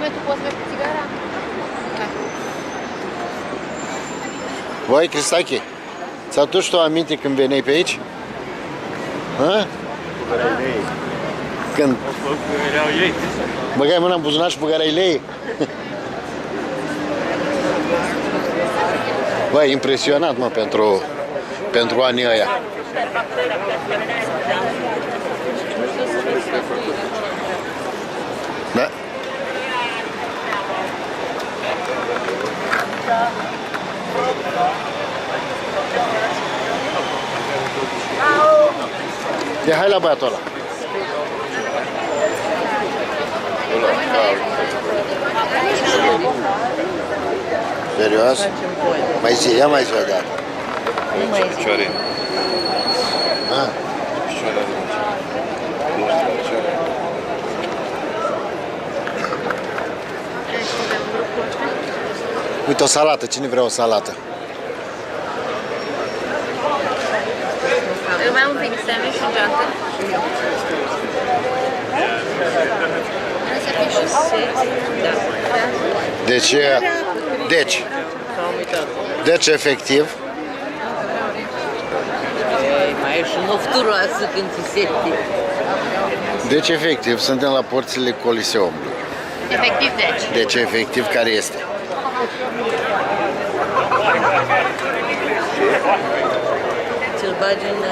Mame, tu poți mergi cu țigara? Voi, Cristache, ți-au dus tu aminte când veneai pe aici? Ha? Când băgai mâna în buzunar și băgai lei? Bă, impresionat, mă, pentru anii ăia. Da? Ia, hai la băiatul ăla. Serios? Mai zi, ia mai zi o dată. Picioare. Ah. Picioare. Uite, o salată. Cine vrea o salată? Eu mai am un pic de sandwich și geantă. Să fie și set. Deci, efectiv, mai ești nofturoasă când ți sete. deci, efectiv, suntem la porțile Colosseumului. Efectiv, deci. Deci, efectiv, care este? Ți-l bagi în...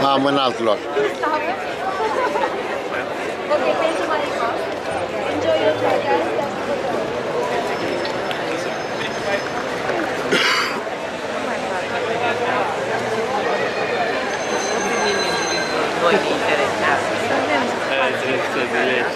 Am în alt loc. Voi ne interesează. Trebuie să bilegi.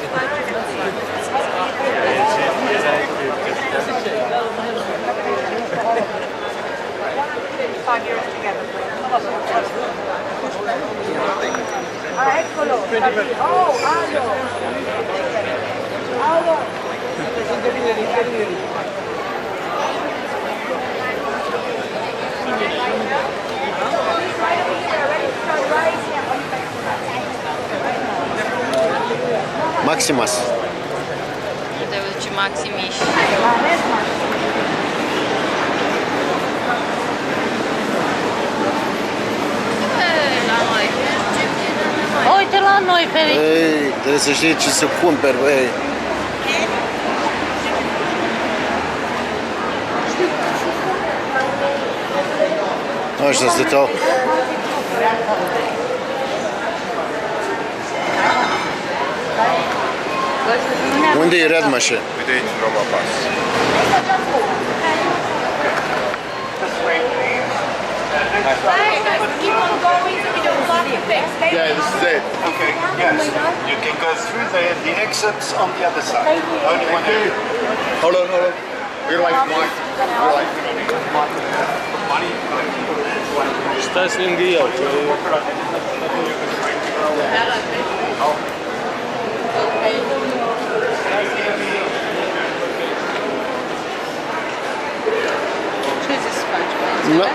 Eccolo! Oh, alo! Alo! Maximas. Te duci Maximiș. Uite la noi, Felic. Ei, trebuie să știi ce să cumperi, băi. Ăștia stăteau. Unde e red machine? Uite aici, Roma Pass. Keep on going so we don't stop the fix. Yeah, this is it. Okay, yes. You can go through there. The exit's on the other side. Only one exit. Hold on. We're like Mike. We're like Stați lângă el. Ce ți faci? Nu.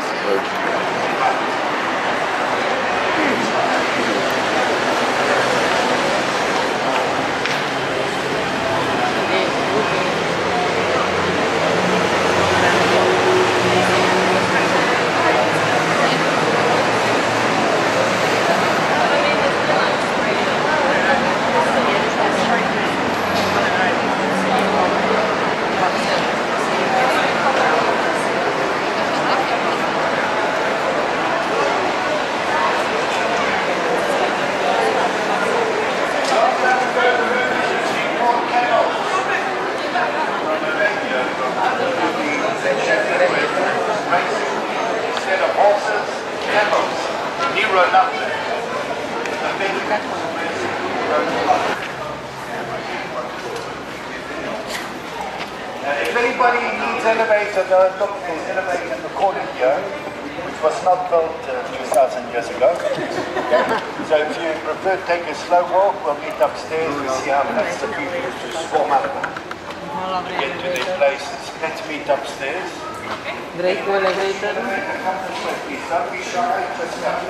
If anybody needs elevator, the elevator in the corner here, which was not built 2,000 years ago. So if you prefer to take a slow walk, we'll meet upstairs and see how fast the people to swarm up to get to their places. Let's meet upstairs. Vrei cu elevator? Don't be shy, just come.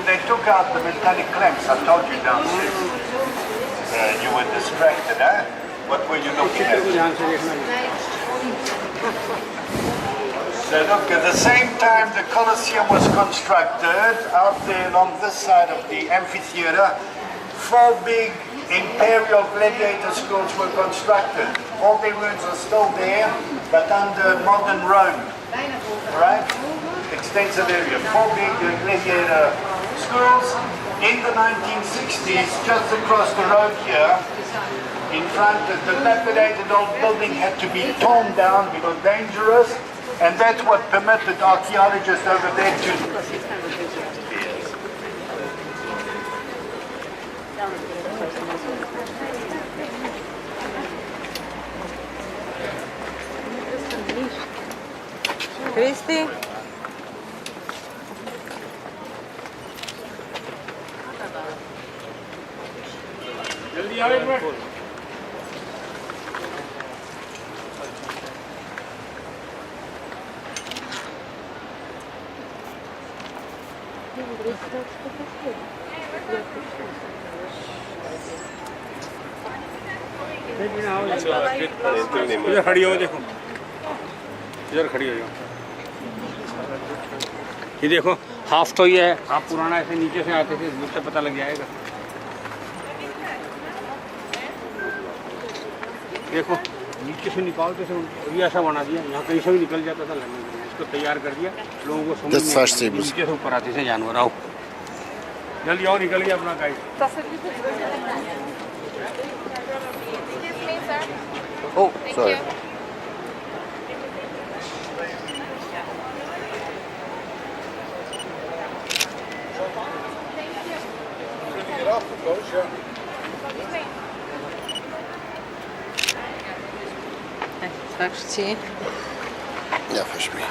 They took out the metallic clamps. I told you downstairs. You were distracted, eh? What were you looking at? So look, at the same time the Colosseum was constructed, out there along this side of the amphitheater, 4 big imperial gladiator schools were constructed. All the ruins are still there, but under modern Rome. Right? Extensive area. 4 big gladiator schools. In the 1960s, just across the road here, in front of the dilapidated old building had to be torn down because dangerous, and that's what permitted archaeologists over there to. Cristi? इधर खड़ी हो देखो, इधर खड़ी हो जाओ। ये देखो हाफ तो ये है, हाफ पुराना ऐसे नीचे से आते थे, मुझसे पता लग जाएगा। देखो नीचे से निकालते थे, ये ऐसा बना दिया, यहाँ कहीं से भी निकल जाता था लगने के लिए। इसको तैयार कर दिया, लोगों को समझ में नीचे से ऊपर आते थे जानवर। आओ जल्दी आओ, निकल गया अपना guide. Oh, sorry. Так știi? Ia faci mie.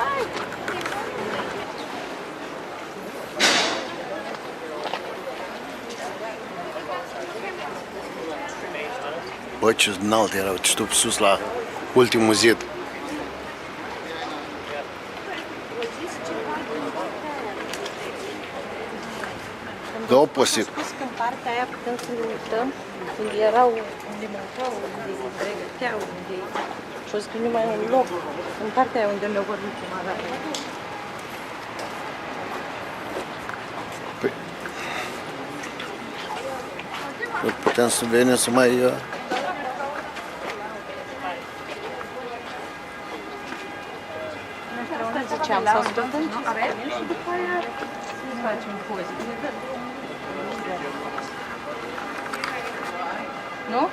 Bă, ce înalt erau, ce stop sus la ultimul zid. Da, oposit. Spus că în partea aia putem să ne uităm unde erau, unde mâncau, unde pregăteau, unde... Și-o zis că nu mai e un loc în partea aia unde ne-au vorbit prima dată. Putem să venim să mai... Ziceam, să ascultăm ce spune și după aia să facem poze. Nu?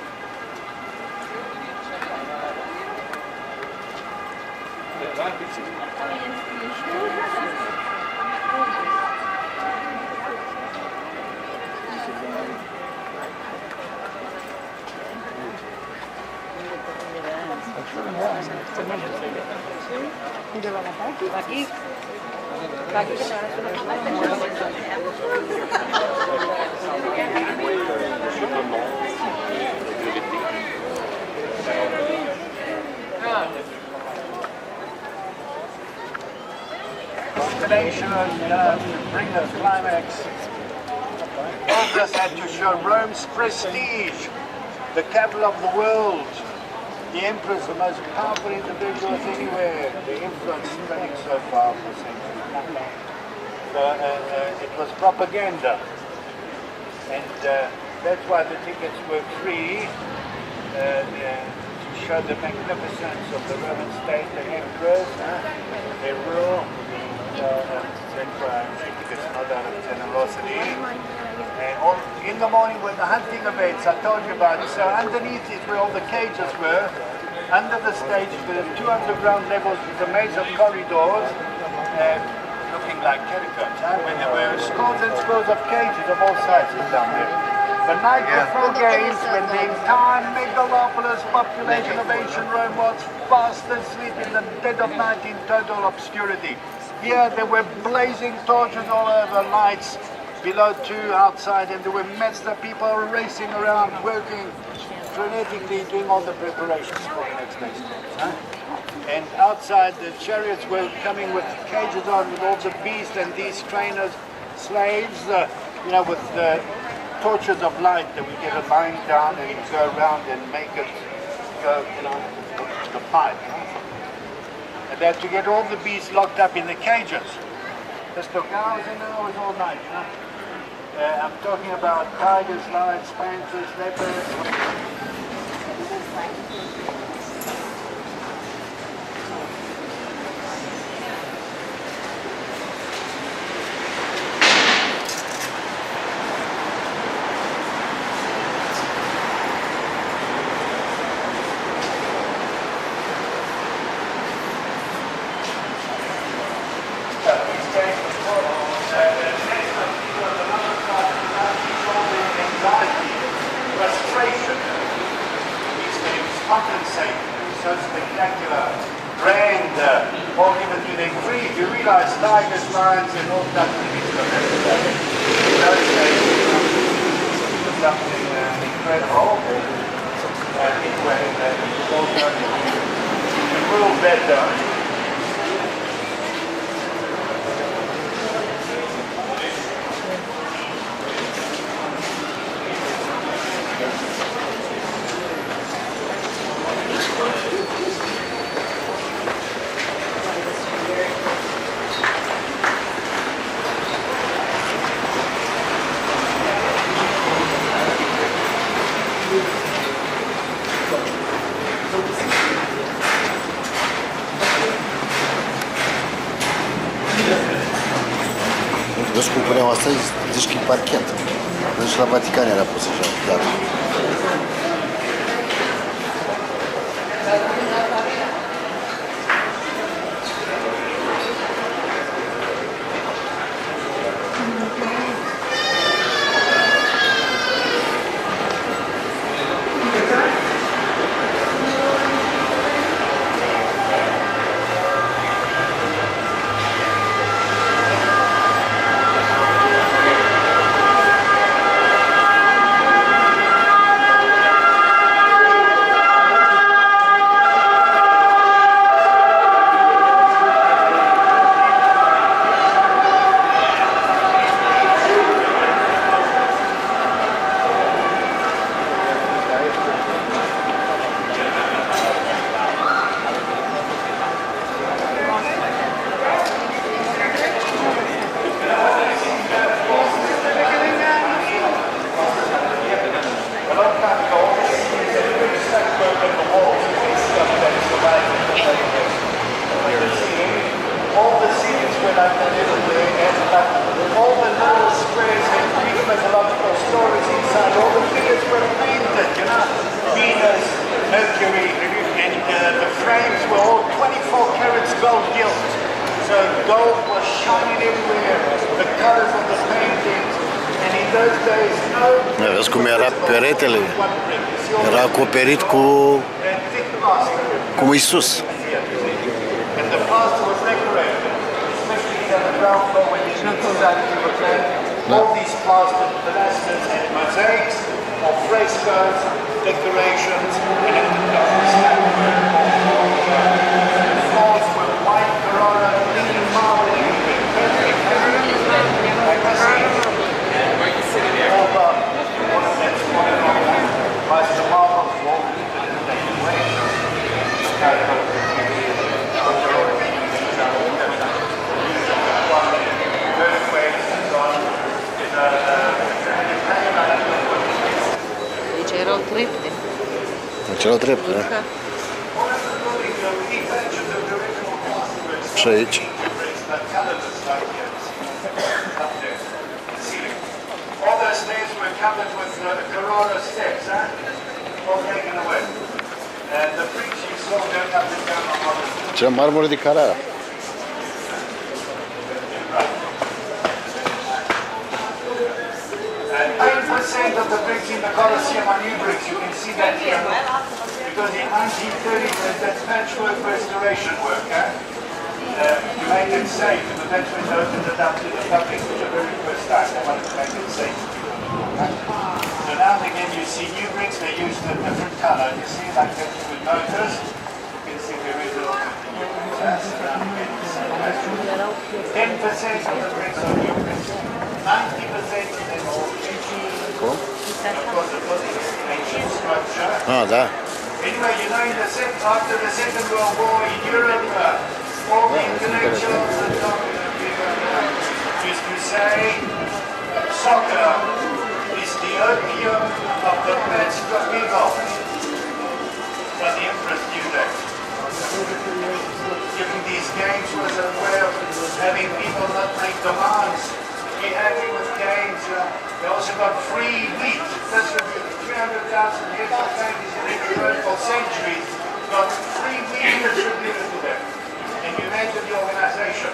Undeva la parte? Aquí. Aquí. Constellation bring the climax. All this had to show Rome's prestige, the capital of the world. The emperor's the most powerful individuals anywhere. The influence spreading so far for centuries. It was propaganda, and that's why the tickets were free to show the magnificence of the Roman state, the emperors, their rule. That's why tickets not out of generosity. In the morning when the hunting events I told you about, so underneath is where all the cages were. Under the stage there were 2 underground levels with a maze of corridors, looking like catacombs, where there were scores and scores of cages of all sizes down there. The night before games, when the entire megalopolis population of ancient Rome was fast asleep in the dead of night in total obscurity. Here there were blazing torches all over, lights below 2 outside, and there were massed of people racing around, working frenetically, doing all the preparations for the next day's games. And outside the chariots were coming with cages on with all the beasts, and these trainers, slaves, with the torches of light that we get a line down and go around and make it go, the pipe. And they had to get all the beasts locked up in the cages. This took hours and hours all night. I'm talking about tigers, lions, panthers, leopards. So spectacular, grand, all given to them free. You realize tigers, lions, and all that things in those days was something incredible. Anyway, it was all done to rule better. Vezi cum puneam asta, zici că e parchet. Deci la Vatican era pus așa, dar... Mercury, and the frames were all 24 carats gold gilt. So gold was shining everywhere, the colors of the paintings, and in those days no... Vezi cum era peretele? Era acoperit cu Iisus. And the plaster was decorated. All these plastered pilasters and mosaics or frescoes, decorations, and floors with white Carrara clean marble everywhere. Perfect. Most of the marbles were all lifted in that way. Deci erau trepte. Deci erau trepte, da? Și aici. All those stairs were covered with Carrara steps, all taken away. And the bricks you saw going up and down on the Ce marmură de Carrara. And 8% of the bricks in the Colosseum are new bricks. You can see that here. Because in 1930s, that's patchwork restoration work. You made it safe, but that's when they opened it up to the public for the very first time. They wanted to make it safe. So now and again you see new bricks, they used a different color. You see, like that you would notice. You can see the original new bricks. So now and again you see that. 10% of the bricks are new bricks. 90% of them are Cum? of course, the building is an ancient structure. Ah, da. Anyway, you know, after the Second World War in Europe, all the intellectuals and used to say soccer is the opium of the magical people. But the Empress knew that. Giving these games was a way of having people not make demands. Be happy with games. They also got free wheat distributed. 300,000 heads of babies in every road for centuries got free wheat distributed to them. And you imagine the organization.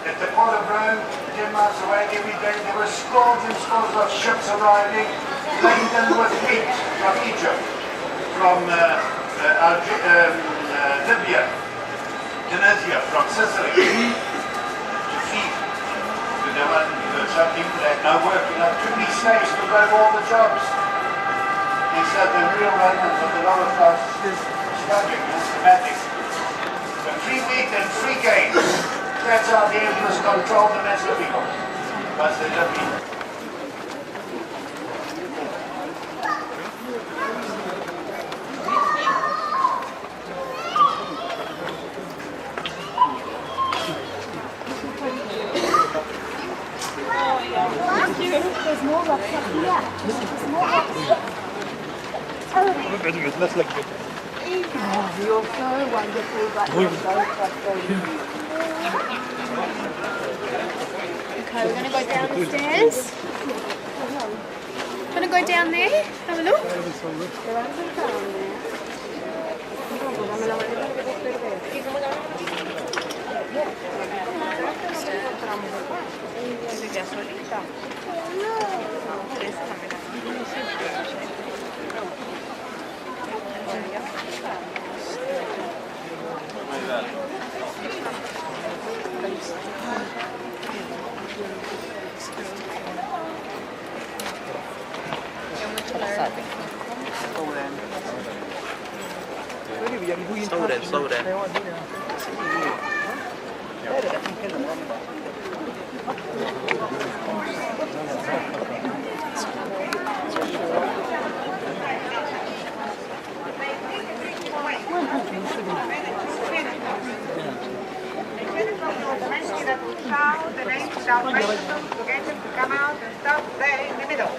At the port of Rome, 10 miles away, every day there were scores and scores of ships arriving, laden with wheat from Egypt, from Libya, Tunisia, from Sicily, to feed. Some people had no work, too many slaves to go to all the jobs. These are the real runners of the lower class struggling, systematic. So free wheat and free games. That's how the emperors control the mass of people. Because they love me. You're so wonderful, but you're so frustrating. Okay, we're going to go down the stairs. Going to go down there, have a look. Slow down. The name salvation to get them to come out and stop there in the middle.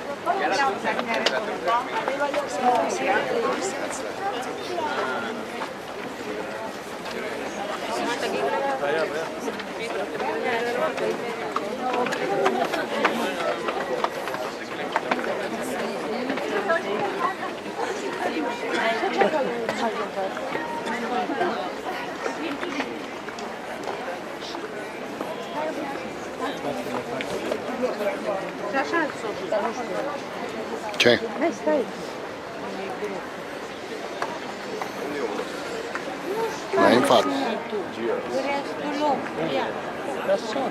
Ce? Hai, stai. Mai în față. Restul loc, ia. Da sol.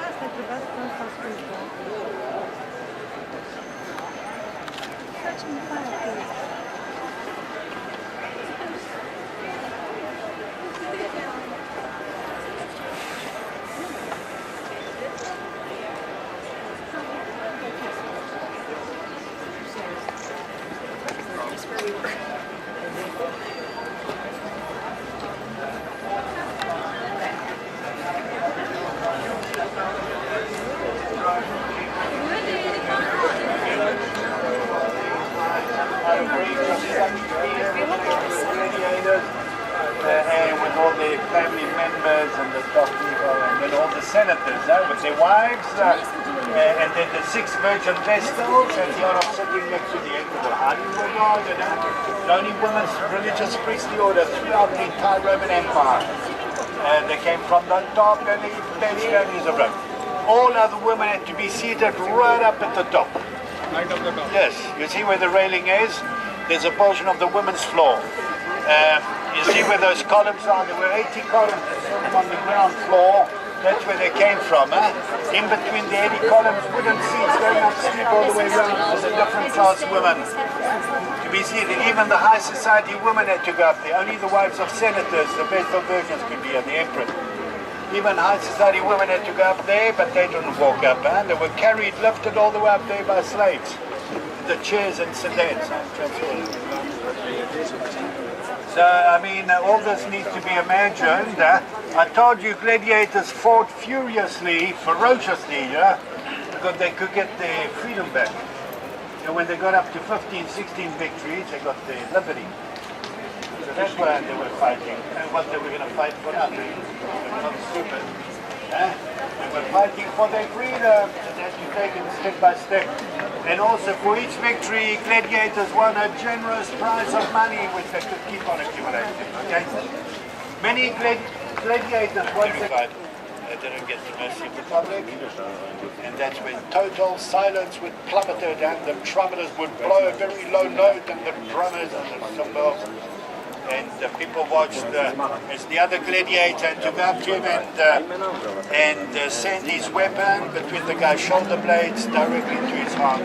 Asta trebuia să fac ascultă. Facem parte. And with all the family members and the dati-VA and then all the senators with their wives and then the 6 virgin vestals and the Arab sitting next to the end of the honeymoon the only women's religious priestly order throughout the entire Roman Empire. They came from the top and the families of Rome. All other women had to be seated right up at the top. Right up the top. Yes, you see where the railing is? There's a portion of the women's floor. You see where those columns are? There were 80 columns on the ground floor. That's where they came from. In between the 80 columns, wooden seats going up steep all the way around for the different class women to be seated. Even the high society women had to go up there. Only the wives of senators, the vestal virgins, could be at the emperor. Even high society women had to go up there, but they didn't walk up. They were carried, lifted all the way up there by slaves. The chairs and sedans. So, I mean, all this needs to be imagined. I told you gladiators fought furiously, ferociously, because they could get their freedom back. And when they got up to 15, 16 victories, they got their liberty. So that's why they were fighting. And what they were going to fight for nothing. They were not stupid. They were fighting for their freedom. And that you take it step by step. And also for each victory, gladiators won a generous prize of money which they could keep on accumulating. Okay? Many gladiators once they didn't get the mercy of the public, and that's when total silence would plummeted and the trumpeters would blow a very low note and the drummers and the cymbals. And people watched as the other gladiator took up to him and sent his weapon between the guy's shoulder blades directly to his heart.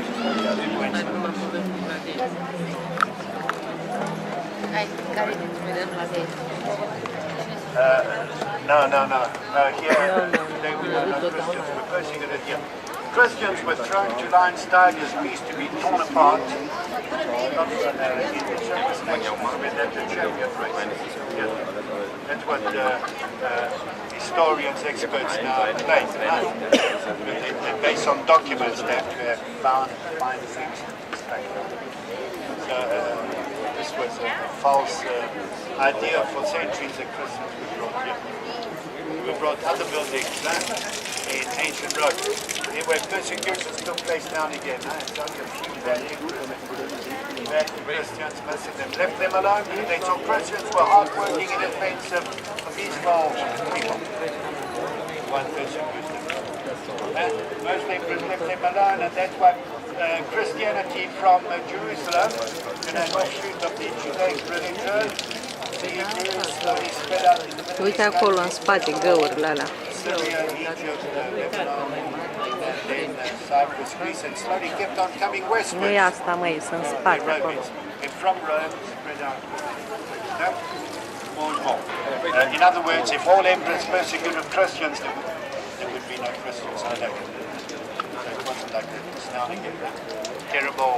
No. Here they were not Christians. We're persecuted here. Christians were thrown to lions tied as beasts to be torn apart. That's what historians, experts now claim. They're based on documents that have found things. So this was a false idea for centuries that Christians were brought here. We brought other buildings in ancient Rome. There were persecutions took place now and again. It's only a few that Christians, most of them left them alone. They saw Christians were hardworking, inoffensive, peaceful people. One persecution. Most of them left them alone, and that's why Christianity from Jerusalem, an offshoot of the Judaic religion, the Hebrews slowly spread out in the Middle East. Uite acolo, în spate, găurile alea. Syria, Egypt, Lebanon, and then Cyprus, Greece, and slowly kept on coming westwards. Nu e asta, măi, sunt în spate acolo. And from Rome, spread out more and more. In other words, if all emperors persecuted Christians, there would be no Christians today. So it wasn't like that. It's now and again terrible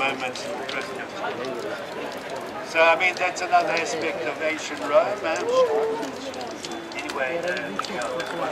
moments for Christians. So, I mean, that's another aspect of ancient Rome. Anyway,